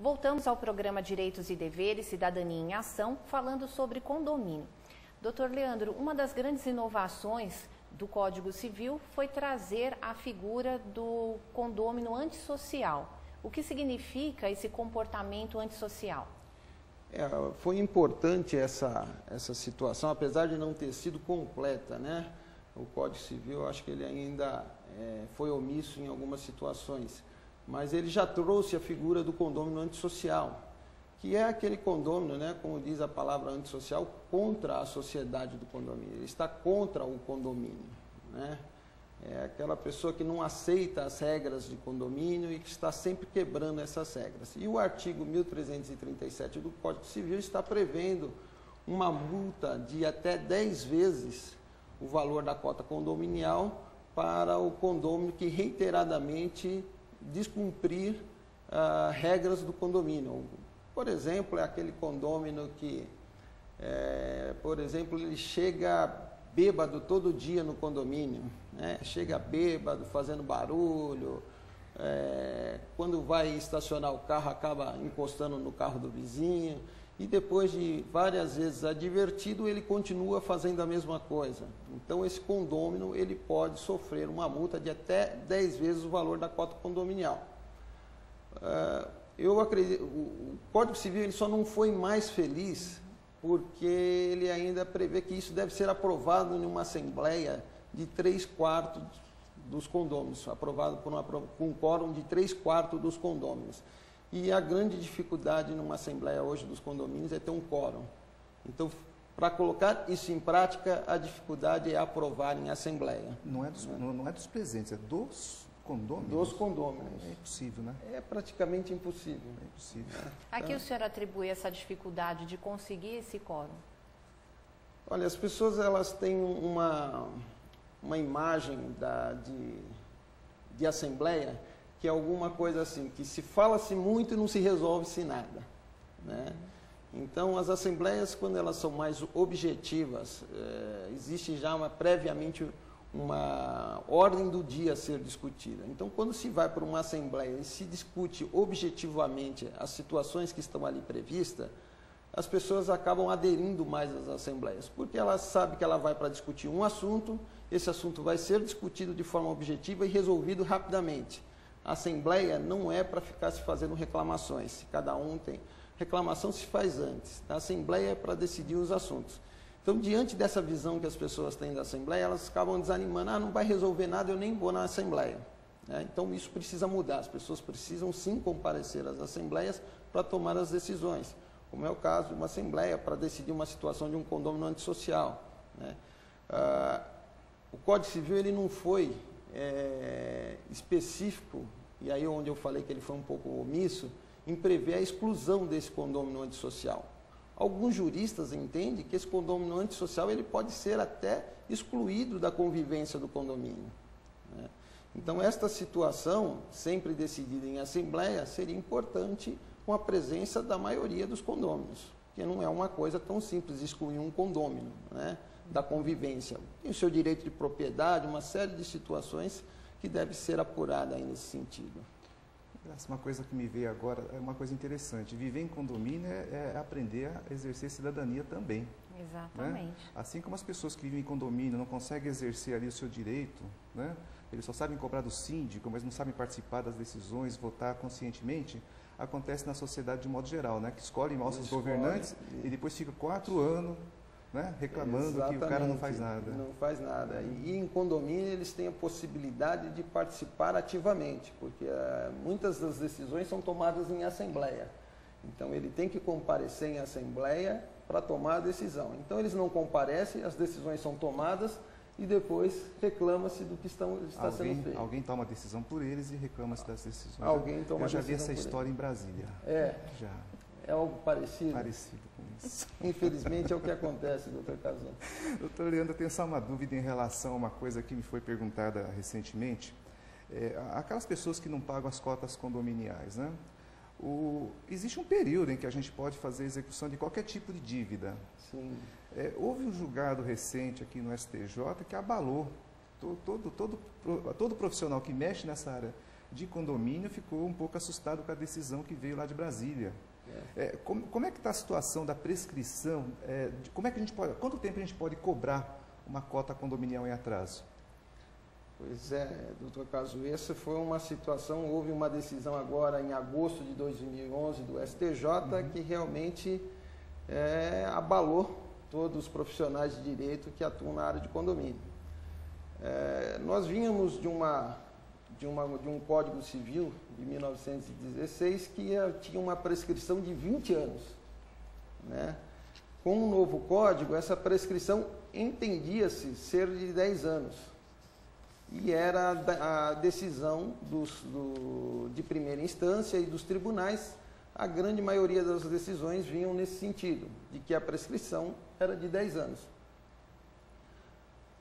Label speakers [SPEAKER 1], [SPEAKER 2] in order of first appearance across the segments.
[SPEAKER 1] Voltamos ao programa Direitos e Deveres, Cidadania em Ação, falando sobre condomínio. Doutor Leandro, uma das grandes inovações do Código Civil foi trazer a figura do condômino antissocial. O que significa esse comportamento antissocial?
[SPEAKER 2] Foi importante essa situação, apesar de não ter sido completa, né? O Código Civil, eu acho que ele ainda foi omisso em algumas situações, mas ele já trouxe a figura do condômino antissocial, que é aquele condômino, né, como diz a palavra antissocial, contra a sociedade do condomínio. Ele está contra o condomínio, né? É aquela pessoa que não aceita as regras de condomínio e que está sempre quebrando essas regras. E o artigo 1337 do Código Civil está prevendo uma multa de até 10 vezes o valor da cota condominial para o condômino que reiteradamente descumprir regras do condomínio. Por exemplo, é aquele condômino que, por exemplo, ele chega bêbado todo dia no condomínio, né? Chega bêbado, fazendo barulho, quando vai estacionar o carro acaba encostando no carro do vizinho, e depois de várias vezes advertido, ele continua fazendo a mesma coisa. Então esse condômino ele pode sofrer uma multa de até 10 vezes o valor da cota condominial. Eu acredito, o Código Civil ele só não foi mais feliz porque ele ainda prevê que isso deve ser aprovado em uma assembleia de 3/4 dos condôminos, aprovado por um quórum de 3/4 dos condôminos. E a grande dificuldade numa assembleia hoje dos condomínios é ter um quórum. Então, para colocar isso em prática, a dificuldade é aprovar em assembleia.
[SPEAKER 3] Não é dos presentes, é dos condôminos?
[SPEAKER 2] Dos condôminos.
[SPEAKER 3] É impossível, né?
[SPEAKER 2] É praticamente impossível.
[SPEAKER 3] É impossível.
[SPEAKER 1] A que o senhor atribui essa dificuldade de conseguir esse quórum?
[SPEAKER 2] Olha, as pessoas elas têm uma imagem de assembleia que é alguma coisa assim, que se fala-se muito e não se resolve-se nada, né? Então, as assembleias, quando elas são mais objetivas, existe já previamente uma ordem do dia a ser discutida. Então, quando se vai para uma assembleia e se discute objetivamente as situações que estão ali previstas, as pessoas acabam aderindo mais às assembleias, porque ela sabe que ela vai para discutir um assunto, esse assunto vai ser discutido de forma objetiva e resolvido rapidamente. A assembleia não é para ficar se fazendo reclamações, se cada um tem. Reclamação se faz antes, a assembleia é para decidir os assuntos. Então, diante dessa visão que as pessoas têm da assembleia, elas acabam desanimando, não vai resolver nada, eu nem vou na assembleia, né? Então, isso precisa mudar, as pessoas precisam sim comparecer às assembleias para tomar as decisões, como é o caso de uma assembleia para decidir uma situação de um condômino antissocial, né? O Código Civil ele não foi específico, e aí onde eu falei que ele foi um pouco omisso, em prever a exclusão desse condômino antissocial. Alguns juristas entendem que esse condômino antissocial ele pode ser até excluído da convivência do condomínio, né? Então, esta situação, sempre decidida em assembleia, seria importante com a presença da maioria dos condôminos, que não é uma coisa tão simples excluir um condômino, né, da convivência. Tem o seu direito de propriedade, uma série de situações que deve ser apurada aí nesse sentido.
[SPEAKER 3] Uma coisa que me veio agora é uma coisa interessante. Viver em condomínio é aprender a exercer cidadania também.
[SPEAKER 1] Exatamente.
[SPEAKER 3] Né? Assim como as pessoas que vivem em condomínio não conseguem exercer ali o seu direito, né? Eles só sabem cobrar do síndico, mas não sabem participar das decisões, votar conscientemente, acontece na sociedade de modo geral, né? Que escolhem mal seus governantes e depois fica 4 anos, né, reclamando. Exatamente, que o cara não faz nada.
[SPEAKER 2] Não faz nada. E em condomínio eles têm a possibilidade de participar ativamente, porque muitas das decisões são tomadas em assembleia. Então ele tem que comparecer em assembleia para tomar a decisão. Então eles não comparecem, as decisões são tomadas e depois reclama-se do que está sendo feito.
[SPEAKER 3] Alguém toma a decisão por eles e reclama-se das decisões.
[SPEAKER 2] Alguém toma
[SPEAKER 3] Eu já vi essa história em Brasília. Já.
[SPEAKER 2] É algo parecido?
[SPEAKER 3] Parecido com isso.
[SPEAKER 2] Infelizmente é o que acontece, doutor Casão.
[SPEAKER 3] Doutor Leandro, eu tenho só uma dúvida em relação a uma coisa que me foi perguntada recentemente. Aquelas pessoas que não pagam as cotas condominiais, né? Existe um período em que a gente pode fazer execução de qualquer tipo de dívida.
[SPEAKER 2] Sim.
[SPEAKER 3] Houve um julgado recente aqui no STJ que abalou todo profissional que mexe nessa área de condomínio ficou um pouco assustado com a decisão que veio lá de Brasília. Como é que está a situação da prescrição? Como é que a gente pode, quanto tempo a gente pode cobrar uma cota condominial em atraso?
[SPEAKER 2] Pois é, doutor Caso, essa foi uma situação, houve uma decisão agora em agosto de 2011 do STJ que realmente abalou todos os profissionais de direito que atuam na área de condomínio. Nós vínhamos de um Código Civil de 1916 que tinha uma prescrição de 20 anos. Né? Com o novo Código, essa prescrição entendia-se ser de 10 anos. E era a decisão de primeira instância e dos tribunais, a grande maioria das decisões vinham nesse sentido, de que a prescrição era de 10 anos.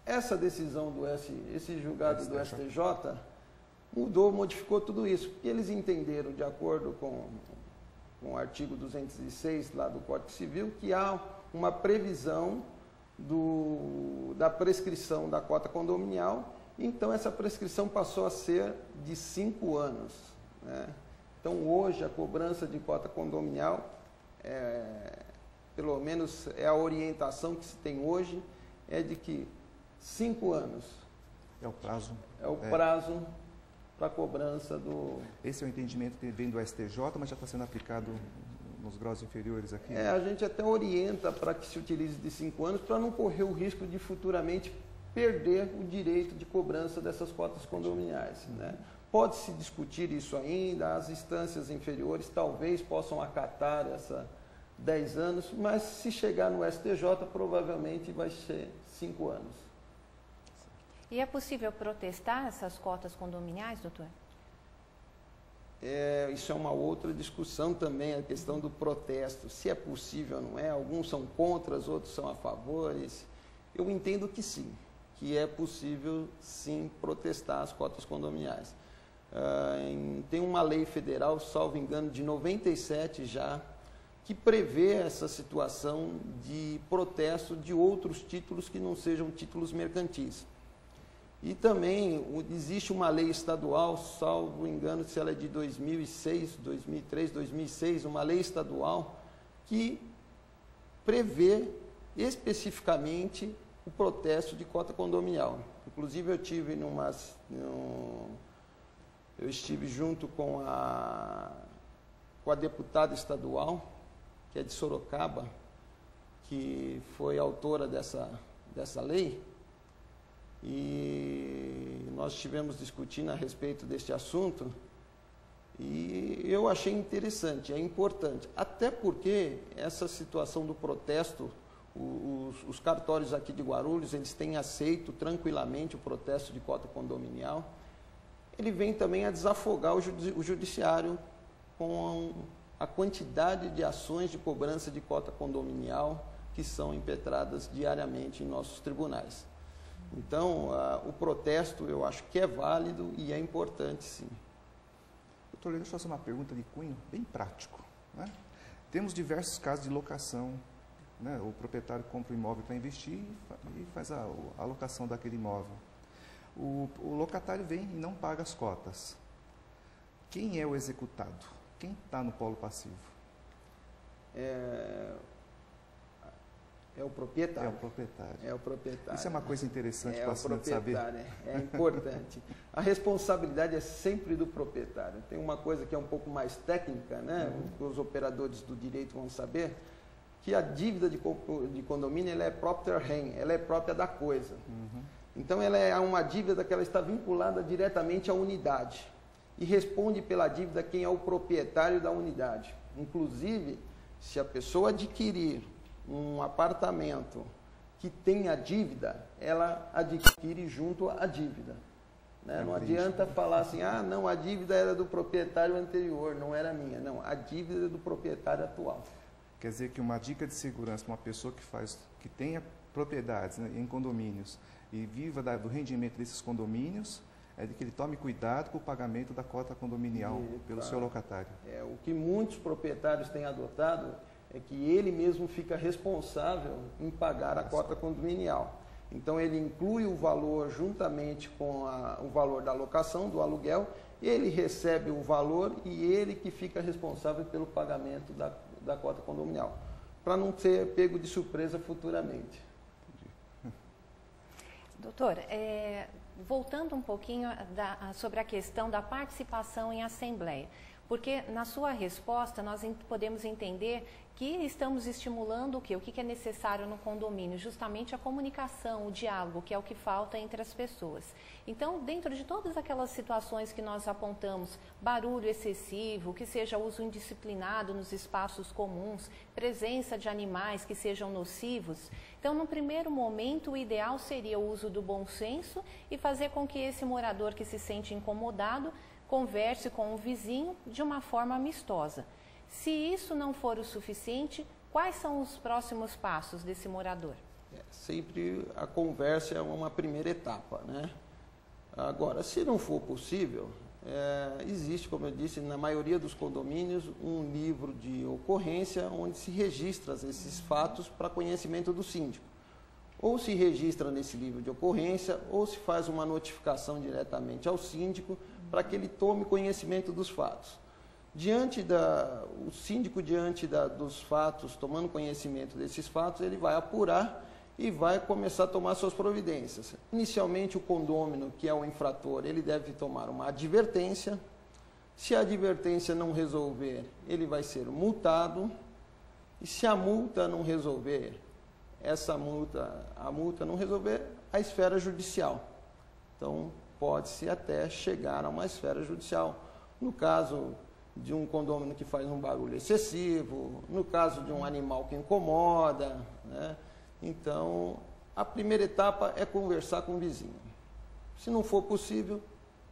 [SPEAKER 2] Essa decisão esse julgado do STJ modificou tudo isso, porque eles entenderam, de acordo com o artigo 206 lá do Código Civil, que há uma previsão da prescrição da cota condominial. Então, essa prescrição passou a ser de 5 anos. Né? Então, hoje, a cobrança de cota condominial, pelo menos é a orientação que se tem hoje, é de que 5 anos
[SPEAKER 3] é o prazo.
[SPEAKER 2] É o prazo para a cobrança do...
[SPEAKER 3] Esse é o entendimento que vem do STJ, mas já está sendo aplicado nos graus inferiores aqui?
[SPEAKER 2] A gente até orienta para que se utilize de 5 anos, para não correr o risco de futuramente perder o direito de cobrança dessas cotas condominiais. Né? Pode-se discutir isso ainda, as instâncias inferiores talvez possam acatar essa 10 anos, mas se chegar no STJ, provavelmente vai ser 5 anos.
[SPEAKER 1] E é possível protestar essas cotas condominiais, doutor?
[SPEAKER 2] Isso é uma outra discussão também, a questão do protesto. Se é possível ou não é, alguns são contra, outros são a favor. Eu entendo que sim, que é possível sim protestar as cotas condominiais. Tem uma lei federal, salvo engano, de 97 já, que prevê essa situação de protesto de outros títulos que não sejam títulos mercantis. E também existe uma lei estadual, salvo engano, se ela é de 2006, 2003, 2006, uma lei estadual que prevê especificamente o protesto de cota condominial. Inclusive eu estive junto com a deputada estadual, que é de Sorocaba, que foi autora dessa lei, e nós estivemos discutindo a respeito deste assunto, e eu achei interessante, é importante, até porque essa situação do protesto, os cartórios aqui de Guarulhos, eles têm aceito tranquilamente o protesto de cota condominial. Ele vem também a desafogar o judiciário com a quantidade de ações de cobrança de cota condominial que são impetradas diariamente em nossos tribunais. Então, o protesto eu acho que é válido e é importante, sim.
[SPEAKER 3] Doutor, deixa eu fazer uma pergunta de cunho bem prático. Né? Temos diversos casos de locação. Né? O proprietário compra um imóvel para investir e faz a alocação daquele imóvel. O locatário vem e não paga as cotas. Quem é o executado? Quem está no polo passivo?
[SPEAKER 2] É o proprietário.
[SPEAKER 3] É o proprietário.
[SPEAKER 2] É o proprietário.
[SPEAKER 3] Isso é uma coisa interessante para o assinante saber.
[SPEAKER 2] É importante. A responsabilidade é sempre do proprietário. Tem uma coisa que é um pouco mais técnica, né? Que os operadores do direito vão saber, que a dívida de condomínio ela é própria rem, ela é própria da coisa. Então, ela é uma dívida que ela está vinculada diretamente à unidade e responde pela dívida quem é o proprietário da unidade. Inclusive, se a pessoa adquirir um apartamento que tenha dívida, ela adquire junto à dívida. Né? Não adianta falar assim, não, a dívida era do proprietário anterior, não era minha. Não, a dívida é do proprietário atual.
[SPEAKER 3] Quer dizer que uma dica de segurança para uma pessoa que tenha propriedades, né, em condomínios e viva do rendimento desses condomínios é de que ele tome cuidado com o pagamento da cota condominial pelo seu locatário.
[SPEAKER 2] O que muitos proprietários têm adotado é que ele mesmo fica responsável em pagar a cota condominial. Então ele inclui o valor juntamente com o valor da locação, do aluguel, ele recebe o valor e ele que fica responsável pelo pagamento da cota condominial, para não ser pego de surpresa futuramente.
[SPEAKER 1] Doutor, voltando um pouquinho sobre a questão da participação em assembleia, porque na sua resposta nós podemos entender que estamos estimulando o quê? O que é necessário no condomínio? Justamente a comunicação, o diálogo, que é o que falta entre as pessoas. Então, dentro de todas aquelas situações que nós apontamos, barulho excessivo, que seja uso indisciplinado nos espaços comuns, presença de animais que sejam nocivos, então, no primeiro momento, o ideal seria o uso do bom senso e fazer com que esse morador que se sente incomodado converse com o vizinho de uma forma amistosa. Se isso não for o suficiente, quais são os próximos passos desse morador?
[SPEAKER 2] Sempre a conversa é uma primeira etapa, né? Agora, se não for possível, existe, como eu disse, na maioria dos condomínios, um livro de ocorrência onde se registra esses fatos para conhecimento do síndico. Ou se registra nesse livro de ocorrência, ou se faz uma notificação diretamente ao síndico para que ele tome conhecimento dos fatos. O síndico, diante dos fatos, tomando conhecimento desses fatos, ele vai apurar e vai começar a tomar suas providências. Inicialmente, o condômino, que é o infrator, ele deve tomar uma advertência. Se a advertência não resolver, ele vai ser multado. E se a multa não resolver, a multa não resolver, a esfera judicial. Então, pode-se até chegar a uma esfera judicial. No caso de um condômino que faz um barulho excessivo, no caso de um animal que incomoda, né? Então, a primeira etapa é conversar com o vizinho. Se não for possível,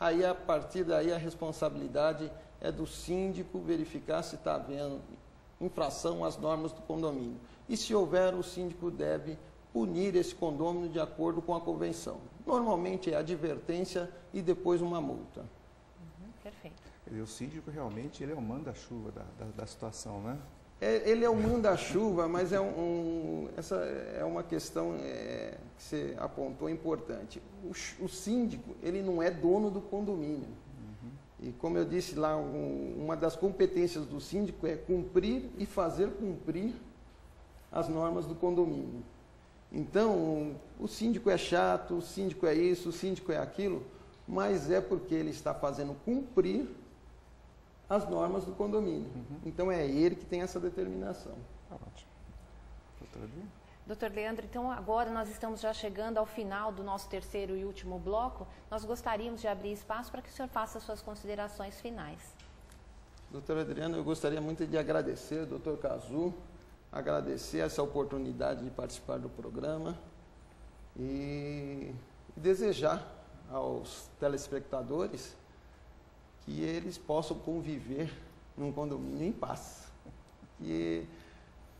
[SPEAKER 2] aí a partir daí a responsabilidade é do síndico verificar se está havendo infração às normas do condomínio. E se houver, o síndico deve punir esse condômino de acordo com a convenção. Normalmente é advertência e depois uma multa.
[SPEAKER 1] Perfeito.
[SPEAKER 3] E o síndico realmente ele é o manda-chuva da situação, né?
[SPEAKER 2] Ele é o manda-chuva, mas essa é uma questão que você apontou importante. O síndico, ele não é dono do condomínio. E como eu disse lá, uma das competências do síndico é cumprir e fazer cumprir as normas do condomínio. Então, o síndico é chato, o síndico é isso, o síndico é aquilo, mas é porque ele está fazendo cumprir as normas do condomínio. Então, é ele que tem essa determinação.
[SPEAKER 3] Ótimo. Doutora Adriana?
[SPEAKER 1] Doutor Leandro, então agora nós estamos já chegando ao final do nosso terceiro e último bloco. Nós gostaríamos de abrir espaço para que o senhor faça suas considerações finais.
[SPEAKER 2] Doutora Adriana, eu gostaria muito de agradecer ao doutor Cazu, agradecer essa oportunidade de participar do programa e desejar aos telespectadores que eles possam conviver num condomínio em paz. E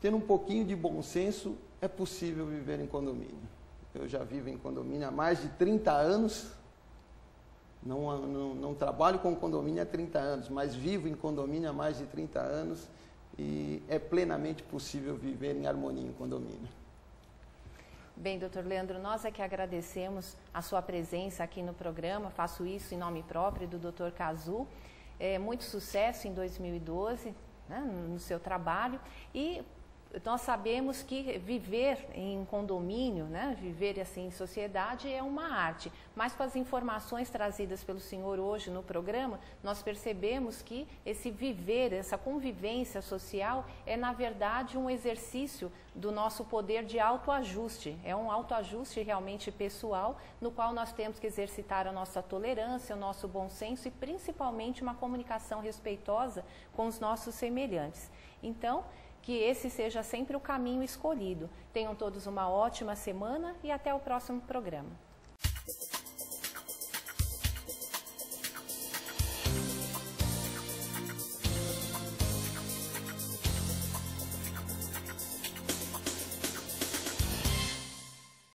[SPEAKER 2] tendo um pouquinho de bom senso, é possível viver em condomínio. Eu já vivo em condomínio há mais de 30 anos, não trabalho com condomínio há 30 anos, mas vivo em condomínio há mais de 30 anos e é plenamente possível viver em harmonia em condomínio.
[SPEAKER 1] Bem, doutor Leandro, nós é que agradecemos a sua presença aqui no programa, faço isso em nome próprio do doutor Cazu. Muito sucesso em 2012, né, no seu trabalho, e nós sabemos que viver em condomínio, né, viver assim em sociedade é uma arte, mas com as informações trazidas pelo senhor hoje no programa, nós percebemos que esse viver, essa convivência social é na verdade um exercício do nosso poder de autoajuste, é um autoajuste realmente pessoal, no qual nós temos que exercitar a nossa tolerância, o nosso bom senso e principalmente uma comunicação respeitosa com os nossos semelhantes. Então, que esse seja sempre o caminho escolhido. Tenham todos uma ótima semana e até o próximo programa.